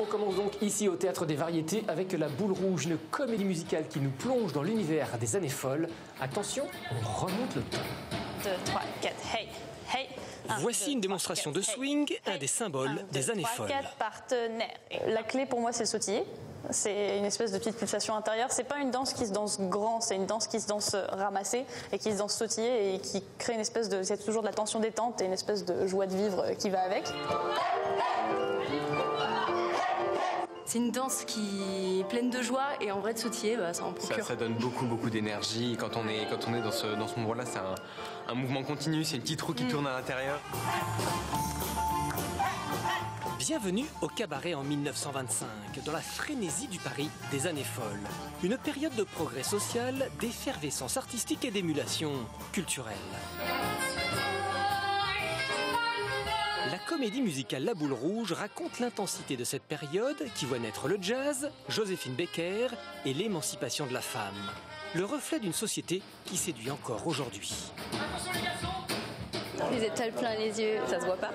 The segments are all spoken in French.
commence donc ici au Théâtre des Variétés avec La Boule Rouge, une comédie musicale qui nous plonge dans l'univers des années folles. Attention, on remonte le temps. 2, 3, 4, hey, hey. Voici une démonstration de swing, un des symboles des années folles. 4 partenaires. La clé pour moi, c'est le sautiller. C'est une espèce de petite pulsation intérieure. C'est pas une danse qui se danse grand, c'est une danse qui se danse ramassée et qui se danse sautiller et qui crée une espèce de... C'est toujours de la tension détente et une espèce de joie de vivre qui va avec. C'est une danse qui est pleine de joie et en vrai de sautiller, ça en procure. Ça donne beaucoup d'énergie. Quand on est dans ce mouvement-là, c'est un mouvement continu, c'est une petite roue qui tourne à l'intérieur. Bienvenue au cabaret en 1925, dans la frénésie du Paris des années folles. Une période de progrès social, d'effervescence artistique et d'émulation culturelle. La comédie musicale La Boule Rouge raconte l'intensité de cette période qui voit naître le jazz, Joséphine Baker et l'émancipation de la femme. Le reflet d'une société qui séduit encore aujourd'hui. Les étoiles plein les yeux, ça se voit pas.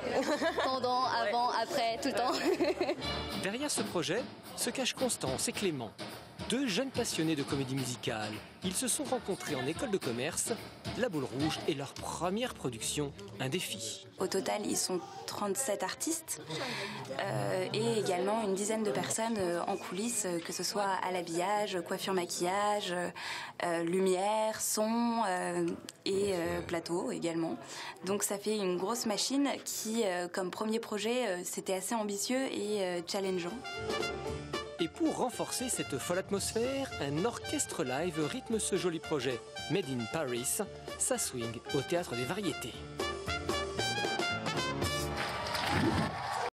Pendant, avant, après, tout le temps. Derrière ce projet se cachent Constance et Clément, deux jeunes passionnés de comédie musicale. Ils se sont rencontrés en école de commerce. La Boule Rouge est leur première production, un défi. Au total, ils sont 37 artistes et également une dizaine de personnes en coulisses, que ce soit à l'habillage, coiffure, maquillage, lumière, son et plateau également. Donc ça fait une grosse machine qui, comme premier projet, c'était assez ambitieux et challengeant. Et pour renforcer cette folle atmosphère, un orchestre live rythme ce joli projet. Made in Paris, ça swing au Théâtre des Variétés.